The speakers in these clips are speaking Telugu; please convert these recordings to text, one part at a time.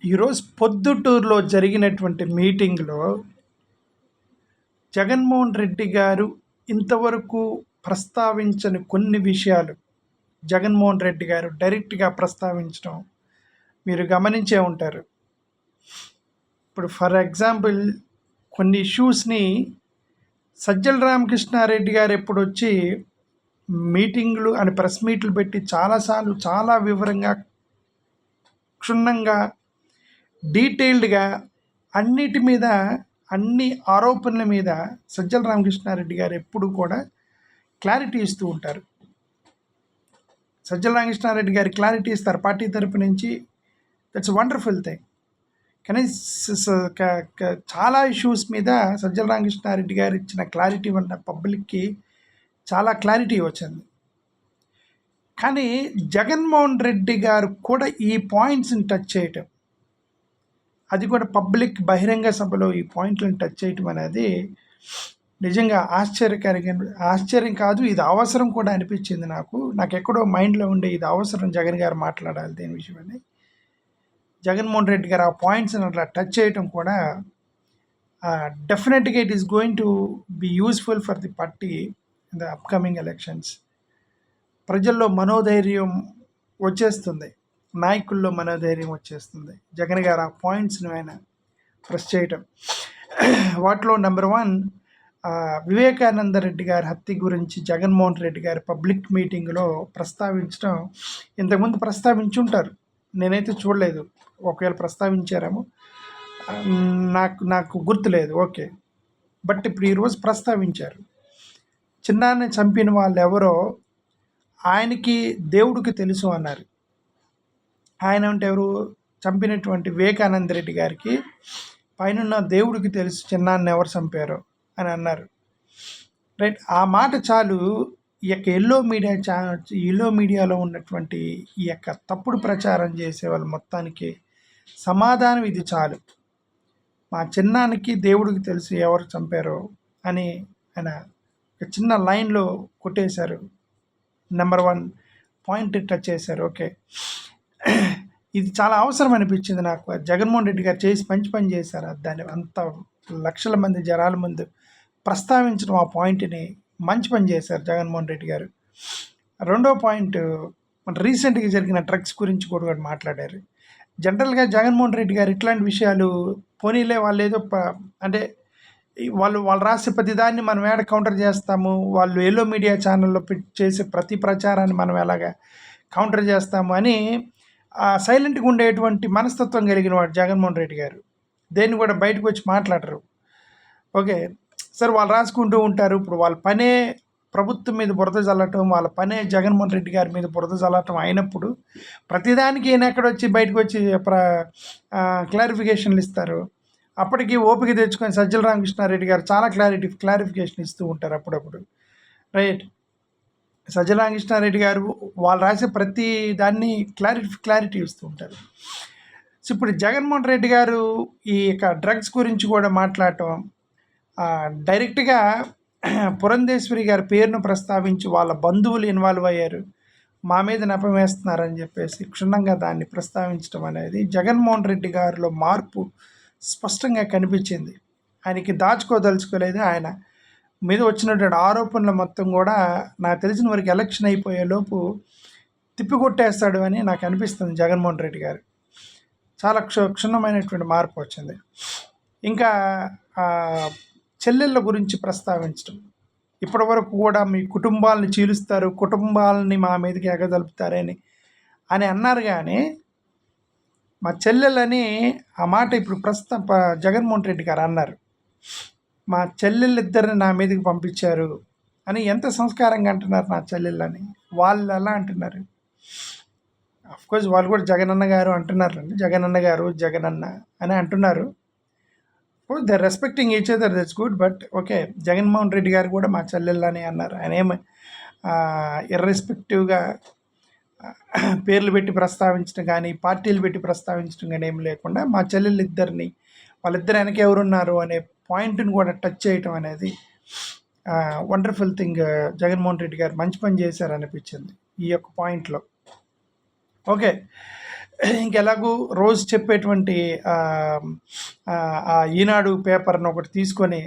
ఈరోజు పొద్దుటూరులో జరిగినటువంటి మీటింగ్లో జగన్మోహన్ రెడ్డి గారు ఇంతవరకు ప్రస్తావించని కొన్ని విషయాలు జగన్మోహన్ రెడ్డి గారు డైరెక్ట్గా ప్రస్తావించడం మీరు గమనించే ఉంటారు. ఇప్పుడు ఫర్ ఎగ్జాంపుల్ కొన్ని ఇష్యూస్ని సజ్జల రామకృష్ణారెడ్డి గారు ఎప్పుడు వచ్చి మీటింగ్లు అని ప్రెస్ మీట్లు పెట్టి చాలాసార్లు చాలా వివరంగా క్షుణ్ణంగా డీటెయిల్డ్గా అన్నిటి మీద అన్ని ఆరోపణల మీద సజ్జల రామకృష్ణారెడ్డి గారు ఎప్పుడు కూడా క్లారిటీ ఇస్తూ ఉంటారు. సజ్జల రామకృష్ణారెడ్డి గారు క్లారిటీ ఇస్తారు పార్టీ తరపు నుంచి. That's wonderful thing. కానీ చాలా ఇష్యూస్ మీద సజ్జల రామకృష్ణారెడ్డి గారు ఇచ్చిన క్లారిటీ వల్ల పబ్లిక్కి చాలా క్లారిటీ వచ్చింది. కానీ జగన్మోహన్ రెడ్డి గారు కూడా ఈ పాయింట్స్ని టచ్ చేయటం, అది కూడా పబ్లిక్ బహిరంగ సభలో ఈ పాయింట్లను టచ్ చేయటం అనేది నిజంగా ఆశ్చర్యం కాదు, ఇది అవసరం కూడా అనిపించింది. నాకు ఎక్కడో మైండ్లో ఉండే ఇది అవసరం, జగన్ గారు మాట్లాడాలి దీని విషయమని. జగన్మోహన్ రెడ్డి గారు ఆ పాయింట్స్ని అట్లా టచ్ చేయటం కూడా డెఫినెట్గా it is going to be useful for the party in the upcoming elections. ప్రజల్లో మనోధైర్యం వచ్చేస్తుంది, నాయకుల్లో మనోధైర్యం వచ్చేస్తుంది. జగన్ గారు ఆ పాయింట్స్ని ఆయన ప్రెస్ చేయటం. వాటిలో నెంబర్ 1, వివేకానంద రెడ్డి గారి హత్య గురించి జగన్మోహన్ రెడ్డి గారి పబ్లిక్ మీటింగ్లో ప్రస్తావించడం. ఇంతకుముందు ప్రస్తావించుంటారు, నేనైతే చూడలేదు. ఒకవేళ ప్రస్తావించారేమో, నాకు గుర్తులేదు. ఓకే, బట్ ఇప్పుడు ఈరోజు ప్రస్తావించారు. చిన్నాన్ని చంపిన వాళ్ళు ఎవరో ఆయనకి దేవుడికి తెలుసు అన్నారు. ఆయన అంటే ఎవరు? చంపినటువంటి వివేకానంద రెడ్డి గారికి పైన దేవుడికి తెలుసు చిన్నాన్ని ఎవరు చంపారో అని అన్నారు. రైట్, ఆ మాట చాలు ఈ యొక్క ఎల్లో మీడియాలో ఉన్నటువంటి ఈ యొక్క తప్పుడు ప్రచారం చేసే వాళ్ళు మొత్తానికి సమాధానం ఇది చాలు. మా చిన్నానికి దేవుడికి తెలుసు ఎవరు చంపారో అని ఆయన ఒక చిన్న లైన్లో కొట్టేశారు. నెంబర్ 1 పాయింట్ టచ్ చేశారు. ఓకే, ఇది చాలా అవసరం అనిపించింది నాకు. జగన్మోహన్ రెడ్డి గారు చేసి మంచి పని చేశారు. దాన్ని అంత లక్షల మంది జనాల ముందు ప్రస్తావించడం, ఆ పాయింట్ని మంచి పని చేశారు జగన్మోహన్ రెడ్డి గారు. రెండో పాయింట్, మన రీసెంట్గా జరిగిన డ్రగ్స్ గురించి కూడా మాట్లాడారు. జనరల్గా జగన్మోహన్ రెడ్డి గారు ఇట్లాంటి విషయాలు పోనీలే, వాళ్ళు ఏదో అంటే వాళ్ళు రాసే ప్రతిదాన్ని మనం ఏడ కౌంటర్ చేస్తాము, వాళ్ళు ఎల్లో మీడియా ఛానల్లో చేసే ప్రతి ప్రచారాన్ని మనం ఎలాగా కౌంటర్ చేస్తాము అని సైలెంట్గా ఉండేటువంటి మనస్తత్వం కలిగిన వాడు జగన్మోహన్ రెడ్డి గారు. దేన్ని కూడా బయటకు వచ్చి మాట్లాడరు. ఓకే సార్, వాళ్ళు రాసుకుంటూ ఉంటారు. ఇప్పుడు వాళ్ళ పనే ప్రభుత్వం మీద బురద చల్లటం, వాళ్ళ పనే జగన్మోహన్ రెడ్డి గారి మీద బురద చల్లటం అయినప్పుడు ప్రతిదానికి ఈయన ఎక్కడొచ్చి బయటకు వచ్చి క్లారిఫికేషన్లు ఇస్తారు. అప్పటికి ఓపిక తెచ్చుకొని సజ్జల రామకృష్ణారెడ్డి గారు చాలా క్లారిఫికేషన్ ఇస్తూ ఉంటారు అప్పుడప్పుడు. రైట్, సజ్జల రామకృష్ణారెడ్డి గారు వాళ్ళు రాసే ప్రతి దాన్ని క్లారిటీ ఇస్తూ ఉంటారు. సో ఇప్పుడు జగన్మోహన్ రెడ్డి గారు ఈ యొక్క డ్రగ్స్ గురించి కూడా మాట్లాడటం, డైరెక్ట్గా పురంధేశ్వరి గారి పేరును ప్రస్తావించి వాళ్ళ బంధువులు ఇన్వాల్వ్ అయ్యారు, మా మీద నెపం వేస్తున్నారని చెప్పేసి క్షుణ్ణంగా దాన్ని ప్రస్తావించడం అనేది జగన్మోహన్ రెడ్డి గారిలో మార్పు స్పష్టంగా కనిపించింది. ఆయనకి దాచుకోదలుచుకోలేదు. ఆయన మీద వచ్చినటువంటి ఆరోపణలు మొత్తం కూడా నాకు తెలిసిన వరకు ఎలక్షన్ అయిపోయేలోపు తిప్పికొట్టేస్తాడు అని నాకు అనిపిస్తుంది జగన్మోహన్ రెడ్డి గారు. చాలా క్షుణ్ణమైనటువంటి మార్పు వచ్చింది. ఇంకా చెల్లెళ్ళ గురించి ప్రస్తావించడం, ఇప్పటి వరకు కూడా మీ కుటుంబాలను చీలుస్తారు, కుటుంబాలని మా మీదకి ఎగదలుపుతారని అన్నారు. కానీ మా చెల్లెలని ఆ మాట ఇప్పుడు ప్రస్తుతం జగన్మోహన్ రెడ్డి గారు అన్నారు. మా చెల్లెళ్ళిద్దరిని నా మీదకి పంపించారు అని ఎంత సంస్కారంగా అంటున్నారు నా చెల్లెళ్ళని. వాళ్ళు ఎలా అంటున్నారు? అఫ్కోర్స్ వాళ్ళు కూడా జగనన్న గారు అంటున్నారండి, జగనన్న గారు జగనన్న అని అంటున్నారు. They respecting each other, that's good. But okay, Jaganmohan Reddy గారు కూడా మా చెల్లెళ్ళని అన్నారు. ఆయన ఏమి ఇర్రెస్పెక్టివ్గా పేర్లు పెట్టి ప్రస్తావించడం కానీ, పార్టీలు పెట్టి ప్రస్తావించడం కానీ ఏమి లేకుండా మా చెల్లెళ్ళిద్దరిని, వాళ్ళిద్దరు వెనక ఎవరున్నారు అనే పాయింట్ని కూడా టచ్ చేయటం అనేది వండర్ఫుల్ థింగ్. జగన్మోహన్ రెడ్డి గారు మంచి పని చేశారు అనిపించింది ఈ యొక్క పాయింట్లో. ఓకే, ఇంకెలాగూ రోజు చెప్పేటువంటి ఆ ఈనాడు పేపర్‌ని ఒకటి తీసుకొని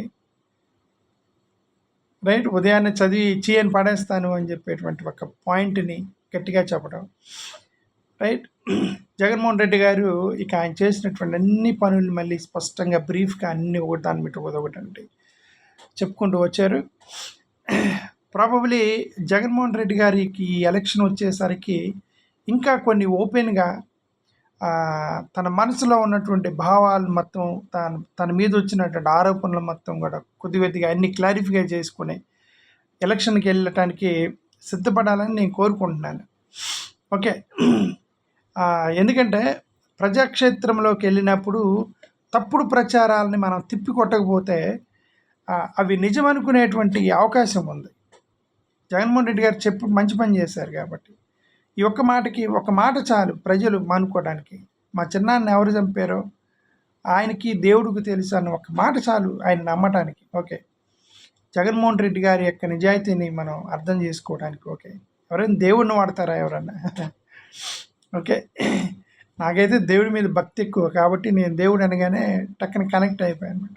రైట్ ఉదయాన్నే చదివి ఛీ అని పడేస్తాను అని చెప్పేటువంటి ఒక పాయింట్‌ని గట్టిగా చెప్పడం. రైట్. జగన్మోహన్ రెడ్డి గారు ఇక ఆయన చేసినటువంటి అన్ని పనులు మళ్ళీ స్పష్టంగా బ్రీఫ్‌గా అన్నీ ఒకటి దాని మీద ఒకటండి చెప్పుకుంటూ వచ్చారు. ప్రాబబ్లీ జగన్మోహన్ రెడ్డి గారికి ఈ ఎలక్షన్ వచ్చేసరికి ఇంకా కొన్ని ఓపెన్‌గా తన మనసులో ఉన్నటువంటి భావాలు మొత్తం తన మీద వచ్చినటువంటి ఆరోపణలు మొత్తం కూడా కొద్దిగా అన్ని క్లారిఫై చేసుకుని ఎలక్షన్కి వెళ్ళటానికి సిద్ధపడాలని నేను కోరుకుంటున్నాను. ఓకే. ఎందుకంటే ప్రజాక్షేత్రంలోకి వెళ్ళినప్పుడు తప్పుడు ప్రచారాలని మనం తిప్పి కొట్టకపోతే అవి నిజం అనుకునేటువంటి అవకాశం ఉంది. జగన్మోహన్ రెడ్డి గారు చెప్పి మంచి పని చేశారు కాబట్టి ఈ ఒక్క మాటకి ఒక మాట చాలు ప్రజలు మానుకోవడానికి. మా చిన్నాన్ని ఎవరు చంపారో ఆయనకి దేవుడికి తెలుసు అన్న ఒక మాట చాలు ఆయన నమ్మటానికి. ఓకే. జగన్మోహన్ రెడ్డి గారి యొక్క నిజాయితీని మనం అర్థం చేసుకోవడానికి. ఓకే. ఎవరైనా దేవుడిని వాడతారా ఎవరన్నా? ఓకే. నాకైతే దేవుడి మీద భక్తి ఎక్కువ కాబట్టి నేను దేవుడు అనగానే టక్కన కనెక్ట్ అయిపోయాను అనమాట.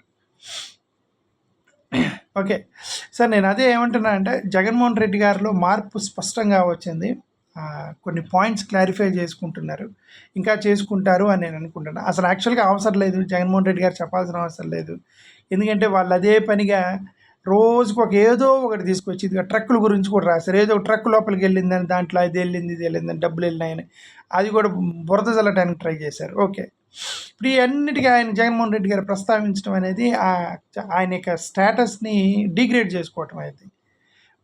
ఓకే. సార్ నేను అదే ఏమంటున్నా అంటే జగన్మోహన్ రెడ్డి గారిలో మార్పు స్పష్టంగా వచ్చింది. కొన్ని పాయింట్స్ క్లారిఫై చేసుకుంటున్నారు. ఇంకా చేసుకుంటారు అని నేను అనుకుంటున్నాను. అసలు యాక్చువల్గా అవసరం లేదు, జగన్మోహన్ రెడ్డి గారు చెప్పాల్సిన అవసరం లేదు. ఎందుకంటే వాళ్ళు అదే పనిగా రోజుకు ఏదో ఒకటి తీసుకొచ్చి ఇదిగా ట్రక్కుల గురించి కూడా రాశారు. ఏదో ట్రక్ లోపలికి వెళ్ళిందని దాంట్లో ఇది వెళ్ళిందని డబ్బులు వెళ్ళినాయని అది కూడా బురద చల్లడానికి ట్రై చేశారు. ఓకే. ఇప్పుడు ఈ అన్నిటికీ ఆయన జగన్మోహన్ రెడ్డి గారు ప్రస్తావించడం అనేది ఆయన యొక్క స్టేటస్ని డిగ్రేడ్ చేసుకోవటం అయితే.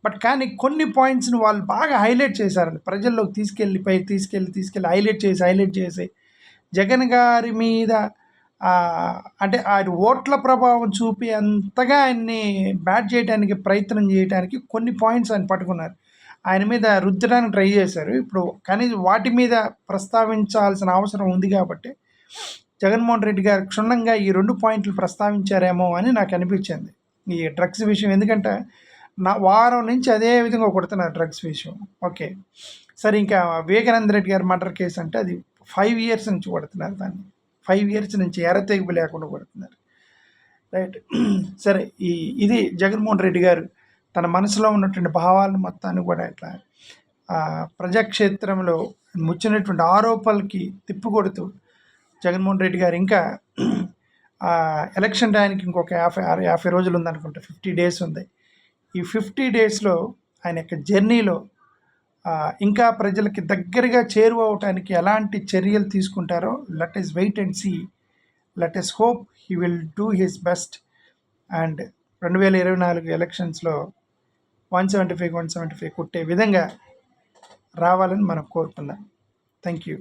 బట్ కానీ కొన్ని పాయింట్స్ని వాళ్ళు బాగా హైలైట్ చేశారండి. ప్రజల్లోకి తీసుకెళ్ళి హైలైట్ చేసి జగన్ గారి మీద అంటే ఆయన ఓట్ల ప్రభావం చూపి అంతగా ఆయన్ని బ్యాట్ చేయడానికి ప్రయత్నం చేయడానికి కొన్ని పాయింట్స్ ఆయన పట్టుకున్నారు. ఆయన మీద రుద్దడానికి ట్రై చేశారు. ఇప్పుడు కానీ వాటి మీద ప్రస్తావించాల్సిన అవసరం ఉంది కాబట్టి జగన్మోహన్ రెడ్డి గారు క్షుణ్ణంగా ఈ 2 పాయింట్లు ప్రస్తావించారేమో అని నాకు అనిపించింది ఈ డ్రగ్స్ విషయం. ఎందుకంటే వారం నుంచి అదే విధంగా కొడుతున్నారు డ్రగ్స్ విషయం. ఓకే. సరే ఇంకా వివేకానంద రెడ్డి గారి మర్డర్ కేసు అంటే అది 5 years నుంచి కొడుతున్నారు దాన్ని. 5 years నుంచి ఎరతెగిపి లేకుండా కొడుతున్నారు. రైట్. సరే ఇది జగన్మోహన్ రెడ్డి గారు తన మనసులో ఉన్నటువంటి భావాలను మొత్తాన్ని కూడా ఇట్లా ప్రజాక్షేత్రంలో ముచ్చినటువంటి ఆరోపణలకి తిప్పికొడుతూ జగన్మోహన్ రెడ్డి గారు ఇంకా ఎలక్షన్ టైంకి ఇంకొక 50 రోజులు ఉందనుకుంటా, 50 days ఉంది. ఈ 50 daysలో ఆయన యొక్క జర్నీలో ఇంకా ప్రజలకి దగ్గరగా చేరువవటానికి ఎలాంటి చర్యలు తీసుకుంటారో let us wait and see. Let us hope he will do his best. And 2024 ఎలక్షన్స్లో 175 కొట్టే విధంగా రావాలని మనం కోరుకుందాం. Thank you.